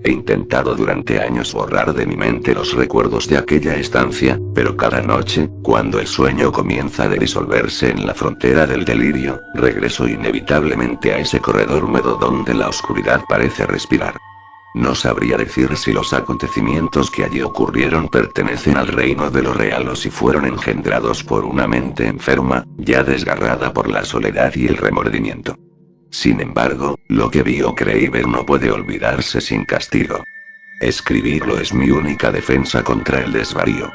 He intentado durante años borrar de mi mente los recuerdos de aquella estancia, pero cada noche, cuando el sueño comienza a disolverse en la frontera del delirio, regreso inevitablemente a ese corredor húmedo donde la oscuridad parece respirar. No sabría decir si los acontecimientos que allí ocurrieron pertenecen al reino de lo real o si fueron engendrados por una mente enferma, ya desgarrada por la soledad y el remordimiento. Sin embargo, lo que vi o creí ver no puede olvidarse sin castigo. Escribirlo es mi única defensa contra el desvarío.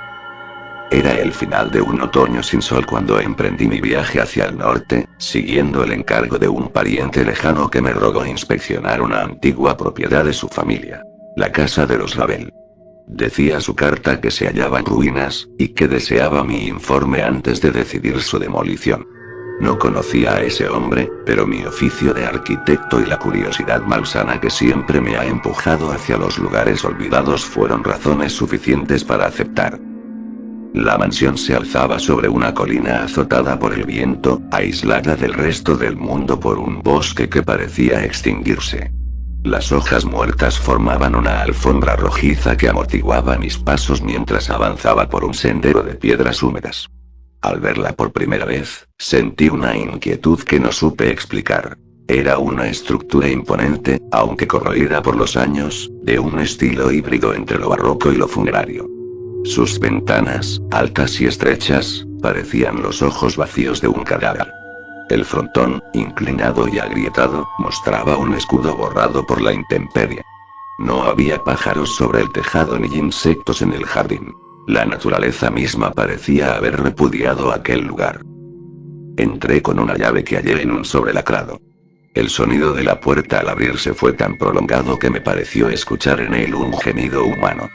Era el final de un otoño sin sol cuando emprendí mi viaje hacia el norte, siguiendo el encargo de un pariente lejano que me rogó inspeccionar una antigua propiedad de su familia. La casa de los Ravel. Decía su carta que se hallaba en ruinas, y que deseaba mi informe antes de decidir su demolición. No conocía a ese hombre, pero mi oficio de arquitecto y la curiosidad malsana que siempre me ha empujado hacia los lugares olvidados fueron razones suficientes para aceptar. La mansión se alzaba sobre una colina azotada por el viento, aislada del resto del mundo por un bosque que parecía extinguirse. Las hojas muertas formaban una alfombra rojiza que amortiguaba mis pasos mientras avanzaba por un sendero de piedras húmedas. Al verla por primera vez, sentí una inquietud que no supe explicar. Era una estructura imponente, aunque corroída por los años, de un estilo híbrido entre lo barroco y lo funerario. Sus ventanas, altas y estrechas, parecían los ojos vacíos de un cadáver. El frontón, inclinado y agrietado, mostraba un escudo borrado por la intemperie. No había pájaros sobre el tejado ni insectos en el jardín. La naturaleza misma parecía haber repudiado aquel lugar. Entré con una llave que hallé en un sobrelacrado. El sonido de la puerta al abrirse fue tan prolongado que me pareció escuchar en él un gemido humano.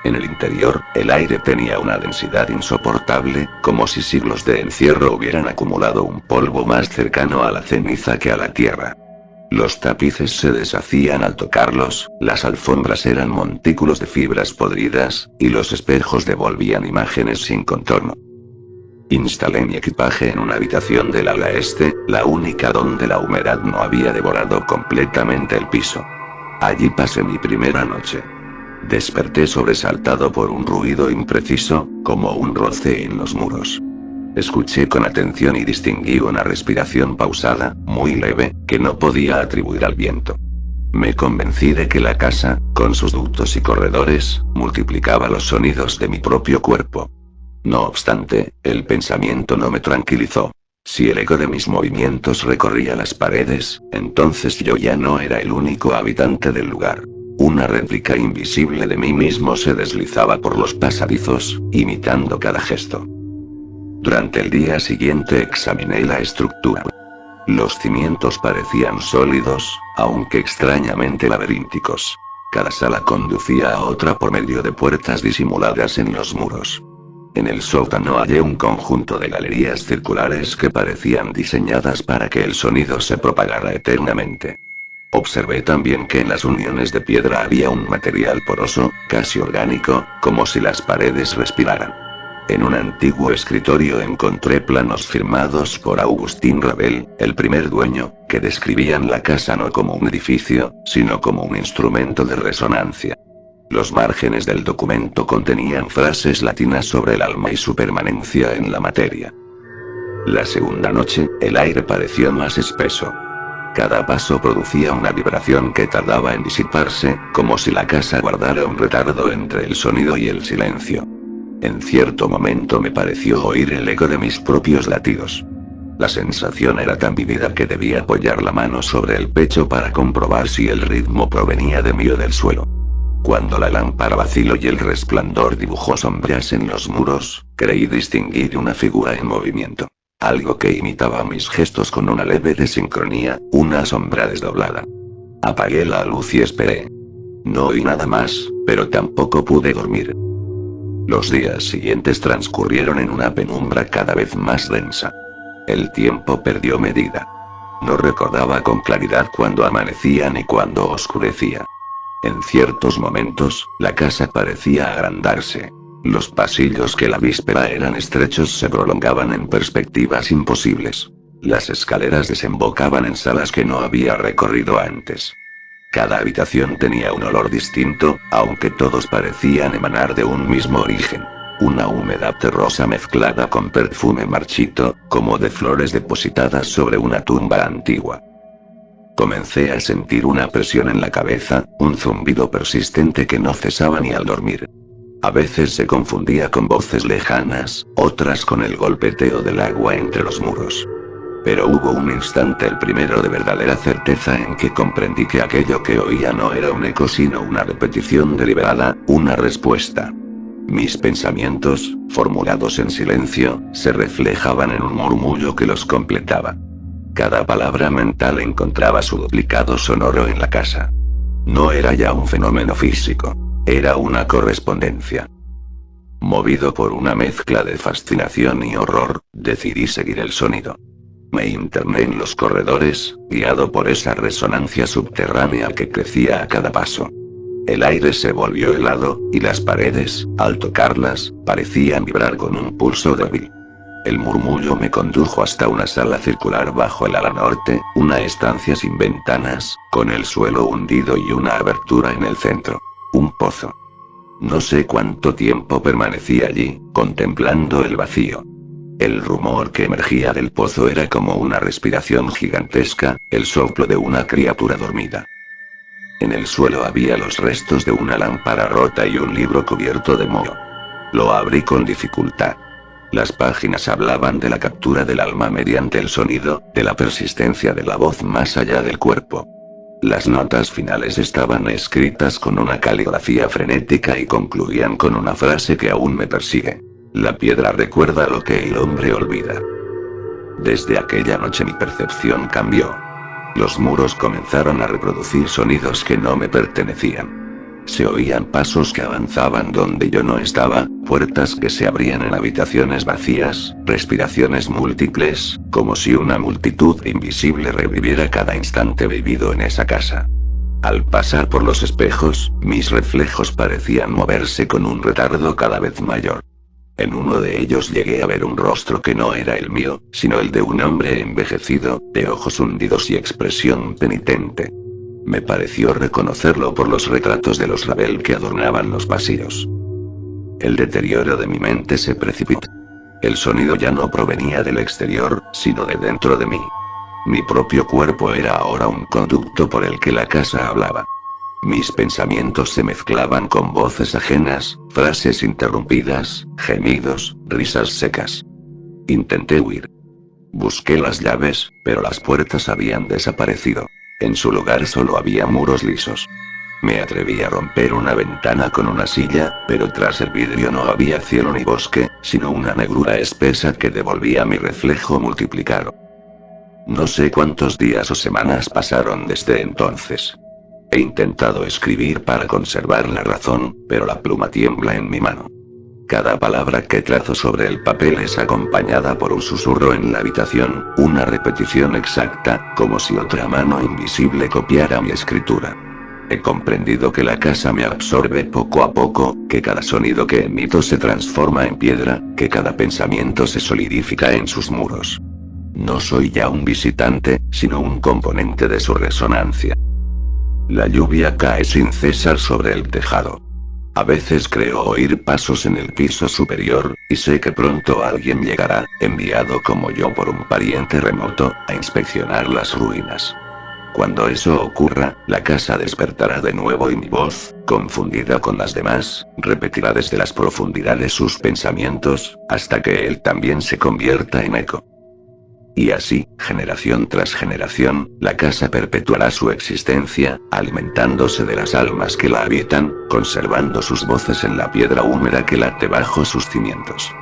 En el interior, el aire tenía una densidad insoportable, como si siglos de encierro hubieran acumulado un polvo más cercano a la ceniza que a la tierra. Los tapices se deshacían al tocarlos, las alfombras eran montículos de fibras podridas, y los espejos devolvían imágenes sin contorno. Instalé mi equipaje en una habitación del ala este, la única donde la humedad no había devorado completamente el piso. Allí pasé mi primera noche. Desperté sobresaltado por un ruido impreciso, como un roce en los muros. Escuché con atención y distinguí una respiración pausada, muy leve, que no podía atribuir al viento. Me convencí de que la casa, con sus ductos y corredores, multiplicaba los sonidos de mi propio cuerpo. No obstante, el pensamiento no me tranquilizó. Si el eco de mis movimientos recorría las paredes, entonces yo ya no era el único habitante del lugar. Una réplica invisible de mí mismo se deslizaba por los pasadizos, imitando cada gesto. Durante el día siguiente examiné la estructura. Los cimientos parecían sólidos, aunque extrañamente laberínticos. Cada sala conducía a otra por medio de puertas disimuladas en los muros. En el sótano hallé un conjunto de galerías circulares que parecían diseñadas para que el sonido se propagara eternamente. Observé también que en las uniones de piedra había un material poroso, casi orgánico, como si las paredes respiraran. En un antiguo escritorio encontré planos firmados por Augustin Ravel, el primer dueño, que describían la casa no como un edificio, sino como un instrumento de resonancia. Los márgenes del documento contenían frases latinas sobre el alma y su permanencia en la materia. La segunda noche, el aire pareció más espeso. Cada paso producía una vibración que tardaba en disiparse, como si la casa guardara un retardo entre el sonido y el silencio. En cierto momento me pareció oír el eco de mis propios latidos. La sensación era tan vívida que debía apoyar la mano sobre el pecho para comprobar si el ritmo provenía de mí o del suelo. Cuando la lámpara vaciló y el resplandor dibujó sombras en los muros, creí distinguir una figura en movimiento. Algo que imitaba mis gestos con una leve desincronía, una sombra desdoblada. Apagué la luz y esperé. No oí nada más, pero tampoco pude dormir. Los días siguientes transcurrieron en una penumbra cada vez más densa. El tiempo perdió medida. No recordaba con claridad cuándo amanecía ni cuándo oscurecía. En ciertos momentos, la casa parecía agrandarse. Los pasillos que la víspera eran estrechos se prolongaban en perspectivas imposibles. Las escaleras desembocaban en salas que no había recorrido antes. Cada habitación tenía un olor distinto, aunque todos parecían emanar de un mismo origen. Una humedad terrosa mezclada con perfume marchito, como de flores depositadas sobre una tumba antigua. Comencé a sentir una presión en la cabeza, un zumbido persistente que no cesaba ni al dormir. A veces se confundía con voces lejanas, otras con el golpeteo del agua entre los muros. Pero hubo un instante, el primero de verdadera certeza, en que comprendí que aquello que oía no era un eco sino una repetición deliberada, una respuesta. Mis pensamientos, formulados en silencio, se reflejaban en un murmullo que los completaba. Cada palabra mental encontraba su duplicado sonoro en la casa. No era ya un fenómeno físico. Era una correspondencia. Movido por una mezcla de fascinación y horror, decidí seguir el sonido. Me interné en los corredores, guiado por esa resonancia subterránea que crecía a cada paso. El aire se volvió helado, y las paredes, al tocarlas, parecían vibrar con un pulso débil. El murmullo me condujo hasta una sala circular bajo el ala norte, una estancia sin ventanas, con el suelo hundido y una abertura en el centro. Un pozo. No sé cuánto tiempo permanecí allí, contemplando el vacío. El rumor que emergía del pozo era como una respiración gigantesca, el soplo de una criatura dormida. En el suelo había los restos de una lámpara rota y un libro cubierto de moho. Lo abrí con dificultad. Las páginas hablaban de la captura del alma mediante el sonido, de la persistencia de la voz más allá del cuerpo. Las notas finales estaban escritas con una caligrafía frenética y concluían con una frase que aún me persigue. La piedra recuerda lo que el hombre olvida. Desde aquella noche mi percepción cambió. Los muros comenzaron a reproducir sonidos que no me pertenecían. Se oían pasos que avanzaban donde yo no estaba, puertas que se abrían en habitaciones vacías, respiraciones múltiples, como si una multitud invisible reviviera cada instante vivido en esa casa. Al pasar por los espejos, mis reflejos parecían moverse con un retardo cada vez mayor. En uno de ellos llegué a ver un rostro que no era el mío, sino el de un hombre envejecido, de ojos hundidos y expresión penitente. Me pareció reconocerlo por los retratos de los Ravel que adornaban los pasillos. El deterioro de mi mente se precipitó. El sonido ya no provenía del exterior, sino de dentro de mí. Mi propio cuerpo era ahora un conducto por el que la casa hablaba. Mis pensamientos se mezclaban con voces ajenas, frases interrumpidas, gemidos, risas secas. Intenté huir. Busqué las llaves, pero las puertas habían desaparecido. En su lugar solo había muros lisos. Me atreví a romper una ventana con una silla, pero tras el vidrio no había cielo ni bosque, sino una negrura espesa que devolvía mi reflejo multiplicado. No sé cuántos días o semanas pasaron desde entonces. He intentado escribir para conservar la razón, pero la pluma tiembla en mi mano. Cada palabra que trazo sobre el papel es acompañada por un susurro en la habitación, una repetición exacta, como si otra mano invisible copiara mi escritura. He comprendido que la casa me absorbe poco a poco, que cada sonido que emito se transforma en piedra, que cada pensamiento se solidifica en sus muros. No soy ya un visitante, sino un componente de su resonancia. La lluvia cae sin cesar sobre el tejado. A veces creo oír pasos en el piso superior, y sé que pronto alguien llegará, enviado como yo por un pariente remoto, a inspeccionar las ruinas. Cuando eso ocurra, la casa despertará de nuevo y mi voz, confundida con las demás, repetirá desde las profundidades sus pensamientos, hasta que él también se convierta en eco. Y así, generación tras generación, la casa perpetuará su existencia, alimentándose de las almas que la habitan, conservando sus voces en la piedra húmeda que late bajo sus cimientos.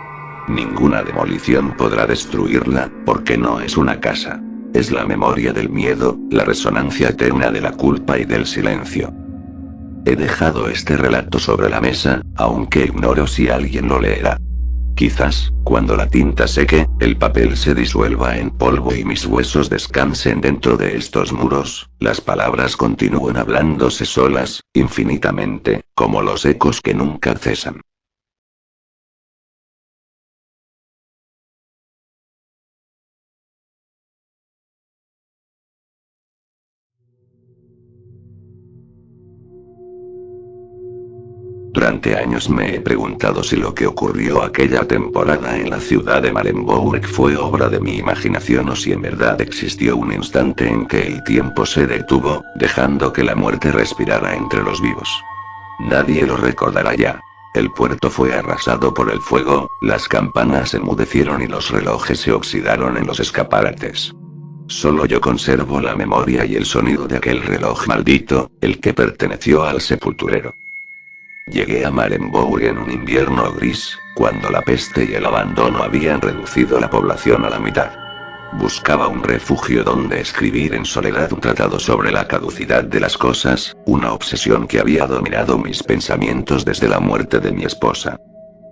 Ninguna demolición podrá destruirla, porque no es una casa. Es la memoria del miedo, la resonancia eterna de la culpa y del silencio. He dejado este relato sobre la mesa, aunque ignoro si alguien lo leerá. Quizás, cuando la tinta seque, el papel se disuelva en polvo y mis huesos descansen dentro de estos muros, las palabras continúen hablándose solas, infinitamente, como los ecos que nunca cesan. Durante años me he preguntado si lo que ocurrió aquella temporada en la ciudad de Marenburg fue obra de mi imaginación o si en verdad existió un instante en que el tiempo se detuvo, dejando que la muerte respirara entre los vivos. Nadie lo recordará ya. El puerto fue arrasado por el fuego, las campanas enmudecieron y los relojes se oxidaron en los escaparates. Solo yo conservo la memoria y el sonido de aquel reloj maldito, el que perteneció al sepulturero. Llegué a Marenburg en un invierno gris, cuando la peste y el abandono habían reducido la población a la mitad. Buscaba un refugio donde escribir en soledad un tratado sobre la caducidad de las cosas, una obsesión que había dominado mis pensamientos desde la muerte de mi esposa.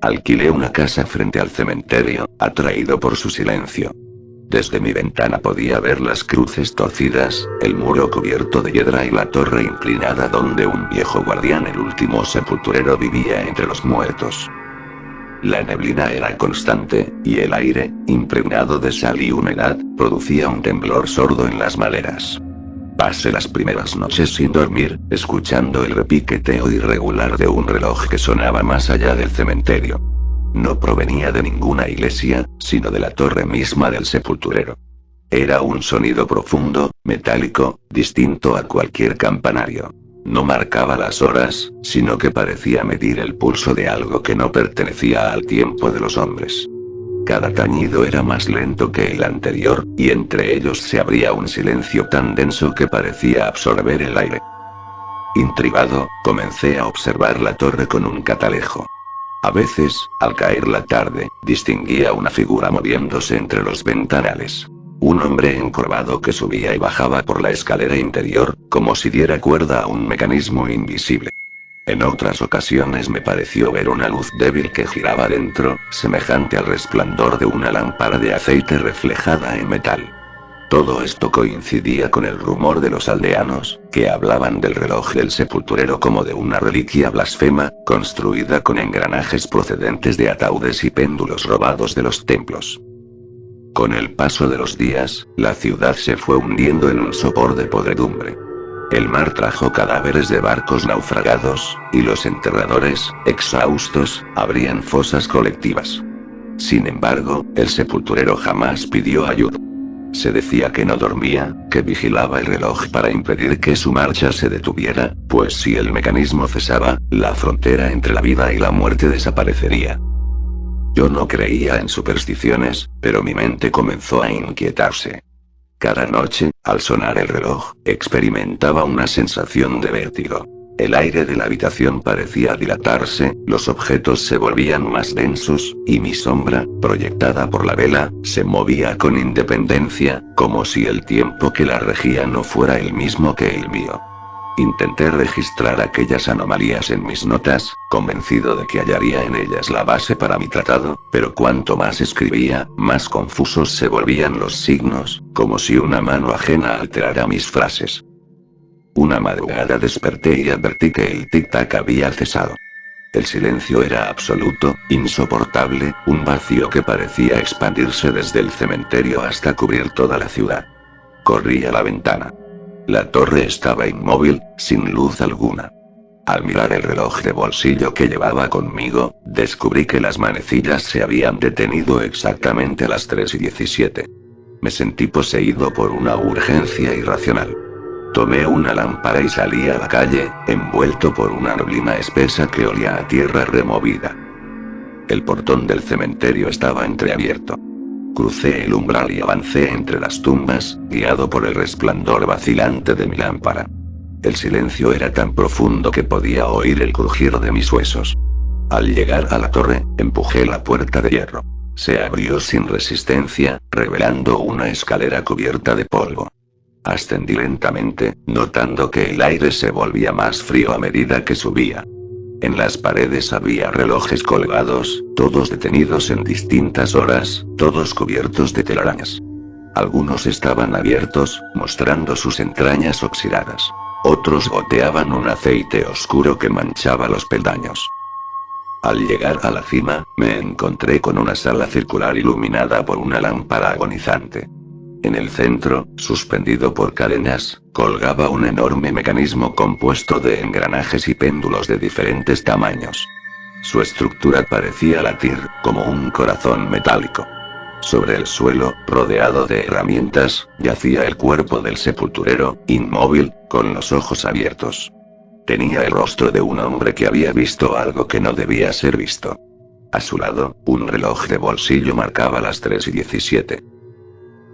Alquilé una casa frente al cementerio, atraído por su silencio. Desde mi ventana podía ver las cruces torcidas, el muro cubierto de hiedra y la torre inclinada donde un viejo guardián, el último sepulturero, vivía entre los muertos. La neblina era constante, y el aire, impregnado de sal y humedad, producía un temblor sordo en las maderas. Pasé las primeras noches sin dormir, escuchando el repiqueteo irregular de un reloj que sonaba más allá del cementerio. No provenía de ninguna iglesia, sino de la torre misma del sepulturero. Era un sonido profundo, metálico, distinto a cualquier campanario. No marcaba las horas, sino que parecía medir el pulso de algo que no pertenecía al tiempo de los hombres. Cada tañido era más lento que el anterior, y entre ellos se abría un silencio tan denso que parecía absorber el aire. Intrigado, comencé a observar la torre con un catalejo. A veces, al caer la tarde, distinguía una figura moviéndose entre los ventanales. Un hombre encorvado que subía y bajaba por la escalera interior, como si diera cuerda a un mecanismo invisible. En otras ocasiones me pareció ver una luz débil que giraba dentro, semejante al resplandor de una lámpara de aceite reflejada en metal. Todo esto coincidía con el rumor de los aldeanos, que hablaban del reloj del sepulturero como de una reliquia blasfema, construida con engranajes procedentes de ataúdes y péndulos robados de los templos. Con el paso de los días, la ciudad se fue hundiendo en un sopor de podredumbre. El mar trajo cadáveres de barcos naufragados, y los enterradores, exhaustos, abrían fosas colectivas. Sin embargo, el sepulturero jamás pidió ayuda. Se decía que no dormía, que vigilaba el reloj para impedir que su marcha se detuviera, pues si el mecanismo cesaba, la frontera entre la vida y la muerte desaparecería. Yo no creía en supersticiones, pero mi mente comenzó a inquietarse. Cada noche, al sonar el reloj, experimentaba una sensación de vértigo. El aire de la habitación parecía dilatarse, los objetos se volvían más densos, y mi sombra, proyectada por la vela, se movía con independencia, como si el tiempo que la regía no fuera el mismo que el mío. Intenté registrar aquellas anomalías en mis notas, convencido de que hallaría en ellas la base para mi tratado, pero cuanto más escribía, más confusos se volvían los signos, como si una mano ajena alterara mis frases. Una madrugada desperté y advertí que el tic-tac había cesado. El silencio era absoluto, insoportable, un vacío que parecía expandirse desde el cementerio hasta cubrir toda la ciudad. Corrí a la ventana. La torre estaba inmóvil, sin luz alguna. Al mirar el reloj de bolsillo que llevaba conmigo, descubrí que las manecillas se habían detenido exactamente a las 3:17. Me sentí poseído por una urgencia irracional. Tomé una lámpara y salí a la calle, envuelto por una neblina espesa que olía a tierra removida. El portón del cementerio estaba entreabierto. Crucé el umbral y avancé entre las tumbas, guiado por el resplandor vacilante de mi lámpara. El silencio era tan profundo que podía oír el crujir de mis huesos. Al llegar a la torre, empujé la puerta de hierro. Se abrió sin resistencia, revelando una escalera cubierta de polvo. Ascendí lentamente, notando que el aire se volvía más frío a medida que subía. En las paredes había relojes colgados, todos detenidos en distintas horas, todos cubiertos de telarañas. Algunos estaban abiertos, mostrando sus entrañas oxidadas. Otros goteaban un aceite oscuro que manchaba los peldaños. Al llegar a la cima, me encontré con una sala circular iluminada por una lámpara agonizante. En el centro, suspendido por cadenas, colgaba un enorme mecanismo compuesto de engranajes y péndulos de diferentes tamaños. Su estructura parecía latir, como un corazón metálico. Sobre el suelo, rodeado de herramientas, yacía el cuerpo del sepulturero, inmóvil, con los ojos abiertos. Tenía el rostro de un hombre que había visto algo que no debía ser visto. A su lado, un reloj de bolsillo marcaba las 3:17.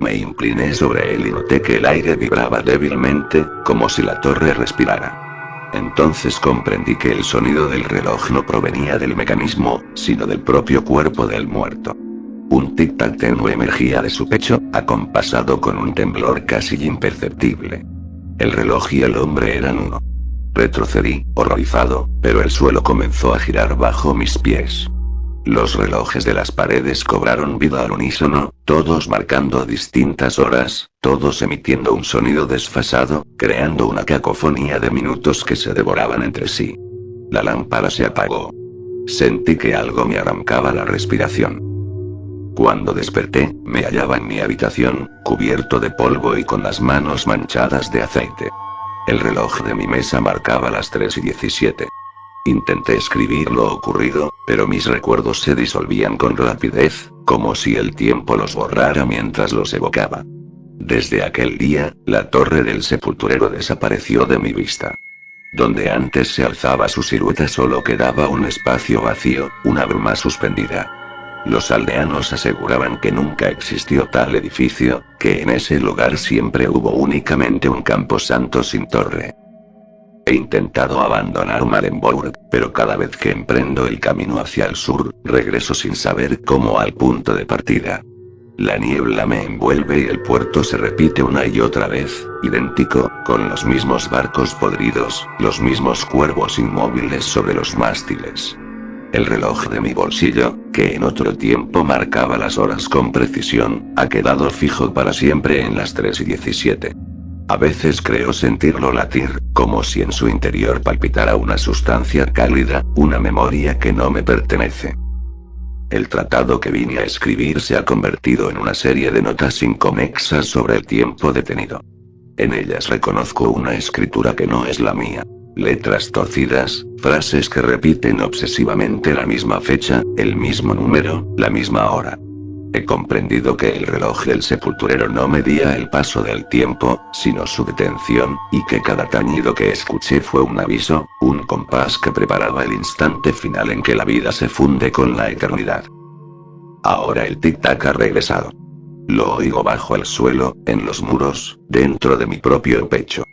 Me incliné sobre él y noté que el aire vibraba débilmente, como si la torre respirara. Entonces comprendí que el sonido del reloj no provenía del mecanismo, sino del propio cuerpo del muerto. Un tic-tac tenue emergía de su pecho, acompasado con un temblor casi imperceptible. El reloj y el hombre eran uno. Retrocedí, horrorizado, pero el suelo comenzó a girar bajo mis pies. Los relojes de las paredes cobraron vida al unísono, todos marcando distintas horas, todos emitiendo un sonido desfasado, creando una cacofonía de minutos que se devoraban entre sí. La lámpara se apagó. Sentí que algo me arrancaba la respiración. Cuando desperté, me hallaba en mi habitación, cubierto de polvo y con las manos manchadas de aceite. El reloj de mi mesa marcaba las 3:17. Intenté escribir lo ocurrido, pero mis recuerdos se disolvían con rapidez, como si el tiempo los borrara mientras los evocaba. Desde aquel día, la torre del sepulturero desapareció de mi vista. Donde antes se alzaba su silueta solo quedaba un espacio vacío, una bruma suspendida. Los aldeanos aseguraban que nunca existió tal edificio, que en ese lugar siempre hubo únicamente un camposanto sin torre. He intentado abandonar Marenburg, pero cada vez que emprendo el camino hacia el sur, regreso sin saber cómo al punto de partida. La niebla me envuelve y el puerto se repite una y otra vez, idéntico, con los mismos barcos podridos, los mismos cuervos inmóviles sobre los mástiles. El reloj de mi bolsillo, que en otro tiempo marcaba las horas con precisión, ha quedado fijo para siempre en las 3:17. A veces creo sentirlo latir, como si en su interior palpitara una sustancia cálida, una memoria que no me pertenece. El tratado que vine a escribir se ha convertido en una serie de notas inconexas sobre el tiempo detenido. En ellas reconozco una escritura que no es la mía. Letras torcidas, frases que repiten obsesivamente la misma fecha, el mismo número, la misma hora. He comprendido que el reloj del sepulturero no medía el paso del tiempo, sino su detención, y que cada tañido que escuché fue un aviso, un compás que preparaba el instante final en que la vida se funde con la eternidad. Ahora el tic-tac ha regresado. Lo oigo bajo el suelo, en los muros, dentro de mi propio pecho.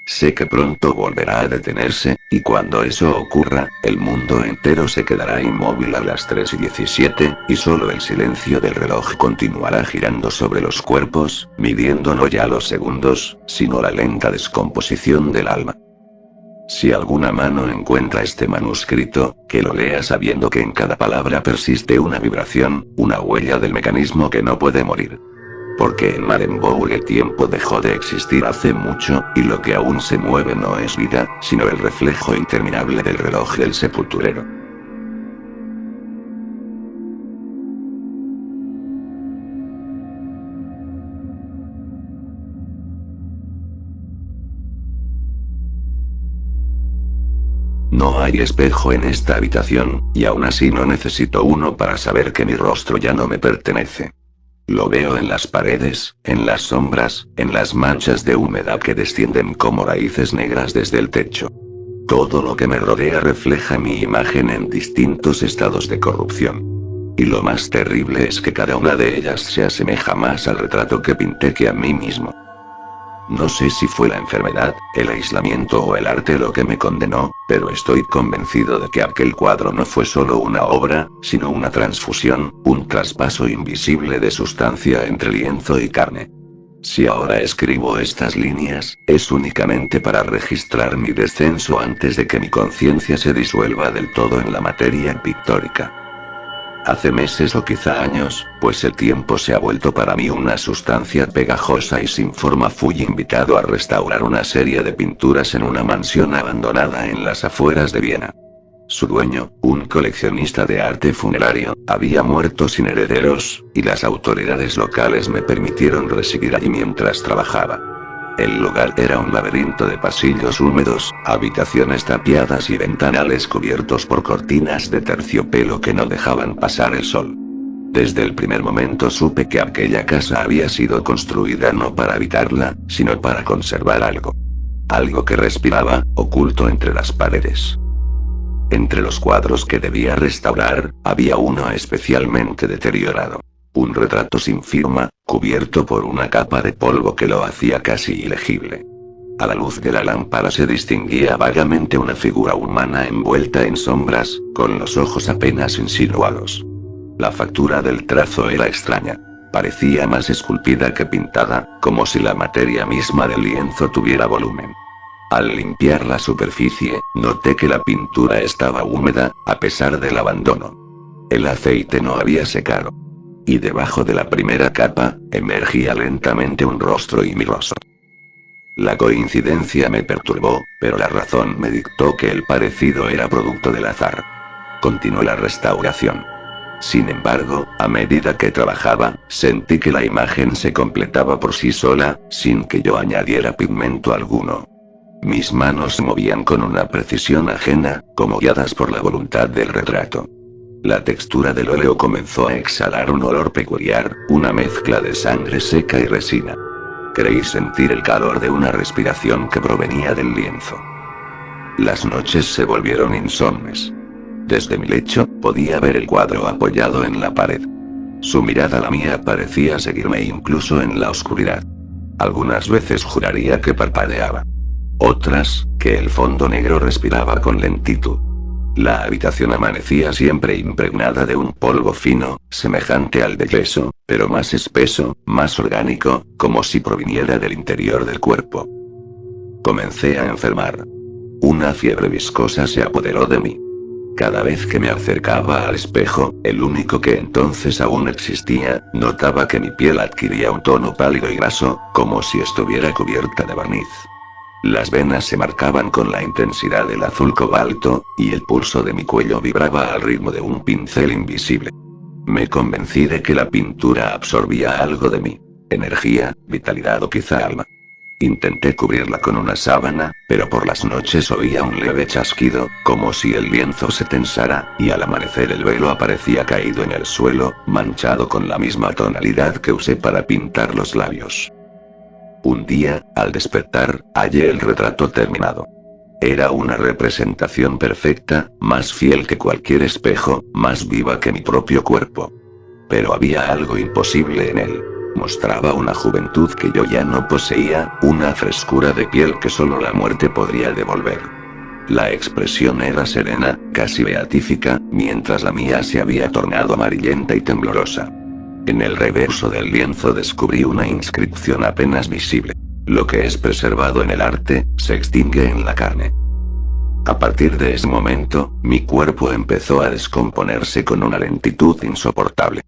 Sé que pronto volverá a detenerse, y cuando eso ocurra, el mundo entero se quedará inmóvil a las 3:17, y solo el silencio del reloj continuará girando sobre los cuerpos, midiendo no ya los segundos, sino la lenta descomposición del alma. Si alguna mano encuentra este manuscrito, que lo lea sabiendo que en cada palabra persiste una vibración, una huella del mecanismo que no puede morir. Porque en Marenburg el tiempo dejó de existir hace mucho, y lo que aún se mueve no es vida, sino el reflejo interminable del reloj del sepulturero. No hay espejo en esta habitación, y aún así no necesito uno para saber que mi rostro ya no me pertenece. Lo veo en las paredes, en las sombras, en las manchas de humedad que descienden como raíces negras desde el techo. Todo lo que me rodea refleja mi imagen en distintos estados de corrupción. Y lo más terrible es que cada una de ellas se asemeja más al retrato que pinté que a mí mismo. No sé si fue la enfermedad, el aislamiento o el arte lo que me condenó, pero estoy convencido de que aquel cuadro no fue solo una obra, sino una transfusión, un traspaso invisible de sustancia entre lienzo y carne. Si ahora escribo estas líneas, es únicamente para registrar mi descenso antes de que mi conciencia se disuelva del todo en la materia pictórica. Hace meses o quizá años, pues el tiempo se ha vuelto para mí una sustancia pegajosa y sin forma, fui invitado a restaurar una serie de pinturas en una mansión abandonada en las afueras de Viena. Su dueño, un coleccionista de arte funerario, había muerto sin herederos, y las autoridades locales me permitieron residir allí mientras trabajaba. El lugar era un laberinto de pasillos húmedos, habitaciones tapiadas y ventanales cubiertos por cortinas de terciopelo que no dejaban pasar el sol. Desde el primer momento supe que aquella casa había sido construida no para habitarla, sino para conservar algo. Algo que respiraba, oculto entre las paredes. Entre los cuadros que debía restaurar, había uno especialmente deteriorado. Un retrato sin firma, cubierto por una capa de polvo que lo hacía casi ilegible. A la luz de la lámpara se distinguía vagamente una figura humana envuelta en sombras, con los ojos apenas insinuados. La factura del trazo era extraña. Parecía más esculpida que pintada, como si la materia misma del lienzo tuviera volumen. Al limpiar la superficie, noté que la pintura estaba húmeda, a pesar del abandono. El aceite no había secado. Y debajo de la primera capa, emergía lentamente un rostro y mi rostro. La coincidencia me perturbó, pero la razón me dictó que el parecido era producto del azar. Continuó la restauración. Sin embargo, a medida que trabajaba, sentí que la imagen se completaba por sí sola, sin que yo añadiera pigmento alguno. Mis manos se movían con una precisión ajena, como guiadas por la voluntad del retrato. La textura del óleo comenzó a exhalar un olor peculiar, una mezcla de sangre seca y resina. Creí sentir el calor de una respiración que provenía del lienzo. Las noches se volvieron insomnes. Desde mi lecho, podía ver el cuadro apoyado en la pared. Su mirada la mía parecía seguirme incluso en la oscuridad. Algunas veces juraría que parpadeaba. Otras, que el fondo negro respiraba con lentitud. La habitación amanecía siempre impregnada de un polvo fino, semejante al de yeso, pero más espeso, más orgánico, como si proviniera del interior del cuerpo. Comencé a enfermar. Una fiebre viscosa se apoderó de mí. Cada vez que me acercaba al espejo, el único que entonces aún existía, notaba que mi piel adquiría un tono pálido y graso, como si estuviera cubierta de barniz. Las venas se marcaban con la intensidad del azul cobalto, y el pulso de mi cuello vibraba al ritmo de un pincel invisible. Me convencí de que la pintura absorbía algo de mí. Energía, vitalidad o quizá alma. Intenté cubrirla con una sábana, pero por las noches oía un leve chasquido, como si el lienzo se tensara, y al amanecer el velo aparecía caído en el suelo, manchado con la misma tonalidad que usé para pintar los labios. Un día, al despertar, hallé el retrato terminado. Era una representación perfecta, más fiel que cualquier espejo, más viva que mi propio cuerpo. Pero había algo imposible en él. Mostraba una juventud que yo ya no poseía, una frescura de piel que solo la muerte podría devolver. La expresión era serena, casi beatífica, mientras la mía se había tornado amarillenta y temblorosa. En el reverso del lienzo descubrí una inscripción apenas visible. Lo que es preservado en el arte, se extingue en la carne. A partir de ese momento, mi cuerpo empezó a descomponerse con una lentitud insoportable.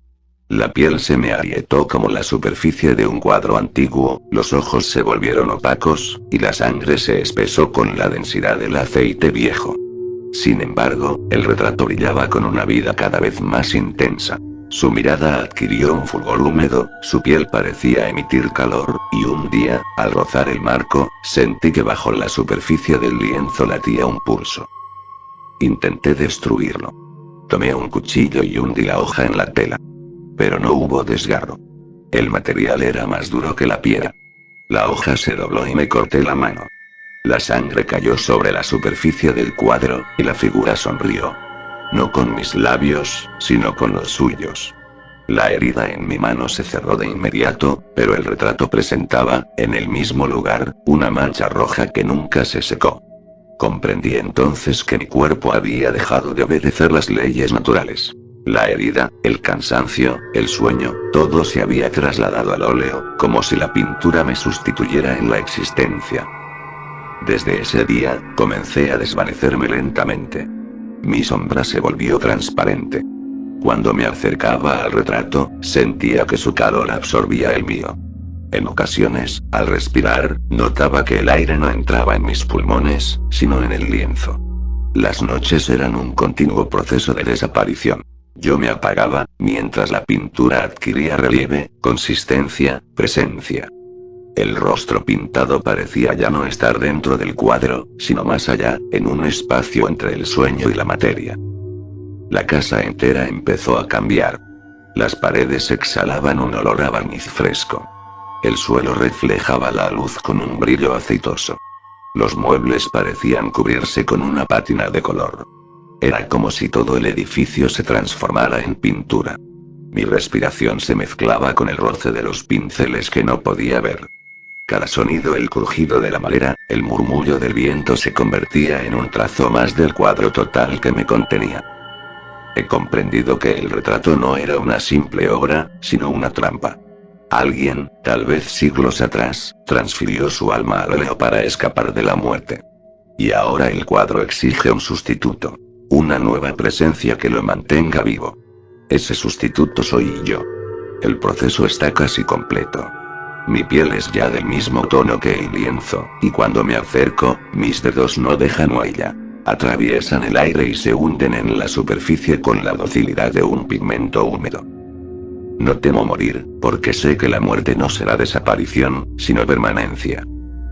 La piel se me agrietó como la superficie de un cuadro antiguo, los ojos se volvieron opacos, y la sangre se espesó con la densidad del aceite viejo. Sin embargo, el retrato brillaba con una vida cada vez más intensa. Su mirada adquirió un fulgor húmedo, su piel parecía emitir calor, y un día, al rozar el marco, sentí que bajo la superficie del lienzo latía un pulso. Intenté destruirlo. Tomé un cuchillo y hundí la hoja en la tela. Pero no hubo desgarro. El material era más duro que la piedra. La hoja se dobló y me corté la mano. La sangre cayó sobre la superficie del cuadro, y la figura sonrió. No con mis labios, sino con los suyos. La herida en mi mano se cerró de inmediato, pero el retrato presentaba, en el mismo lugar, una mancha roja que nunca se secó. Comprendí entonces que mi cuerpo había dejado de obedecer las leyes naturales. La herida, el cansancio, el sueño, todo se había trasladado al óleo, como si la pintura me sustituyera en la existencia. Desde ese día, comencé a desvanecerme lentamente. Mi sombra se volvió transparente. Cuando me acercaba al retrato, sentía que su calor absorbía el mío. En ocasiones, al respirar, notaba que el aire no entraba en mis pulmones, sino en el lienzo. Las noches eran un continuo proceso de desaparición. Yo me apagaba, mientras la pintura adquiría relieve, consistencia, presencia. El rostro pintado parecía ya no estar dentro del cuadro, sino más allá, en un espacio entre el sueño y la materia. La casa entera empezó a cambiar. Las paredes exhalaban un olor a barniz fresco. El suelo reflejaba la luz con un brillo aceitoso. Los muebles parecían cubrirse con una pátina de color. Era como si todo el edificio se transformara en pintura. Mi respiración se mezclaba con el roce de los pinceles que no podía ver. Cada sonido, el crujido de la madera, el murmullo del viento se convertía en un trazo más del cuadro total que me contenía. He comprendido que el retrato no era una simple obra, sino una trampa. Alguien, tal vez siglos atrás, transfirió su alma al óleo para escapar de la muerte. Y ahora el cuadro exige un sustituto. Una nueva presencia que lo mantenga vivo. Ese sustituto soy yo. El proceso está casi completo. Mi piel es ya del mismo tono que el lienzo, y cuando me acerco, mis dedos no dejan huella. Atraviesan el aire y se hunden en la superficie con la docilidad de un pigmento húmedo. No temo morir, porque sé que la muerte no será desaparición, sino permanencia.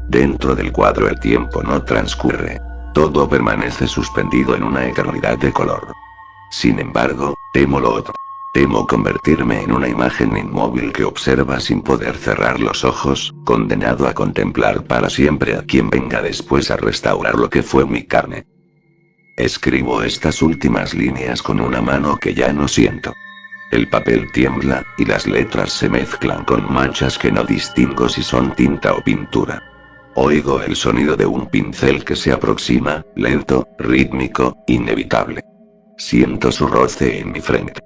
Dentro del cuadro el tiempo no transcurre. Todo permanece suspendido en una eternidad de color. Sin embargo, temo lo otro. Temo convertirme en una imagen inmóvil que observa sin poder cerrar los ojos, condenado a contemplar para siempre a quien venga después a restaurar lo que fue mi carne. Escribo estas últimas líneas con una mano que ya no siento. El papel tiembla, y las letras se mezclan con manchas que no distingo si son tinta o pintura. Oigo el sonido de un pincel que se aproxima, lento, rítmico, inevitable. Siento su roce en mi frente.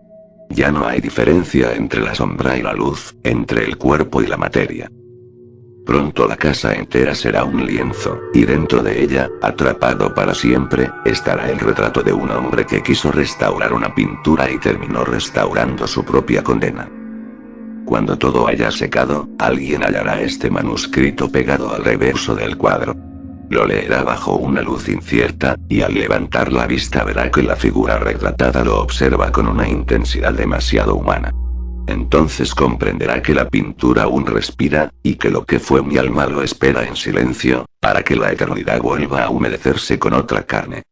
Ya no hay diferencia entre la sombra y la luz, entre el cuerpo y la materia. Pronto la casa entera será un lienzo, y dentro de ella, atrapado para siempre, estará el retrato de un hombre que quiso restaurar una pintura y terminó restaurando su propia condena. Cuando todo haya secado, alguien hallará este manuscrito pegado al reverso del cuadro. Lo leerá bajo una luz incierta, y al levantar la vista verá que la figura retratada lo observa con una intensidad demasiado humana. Entonces comprenderá que la pintura aún respira, y que lo que fue mi alma lo espera en silencio, para que la eternidad vuelva a humedecerse con otra carne.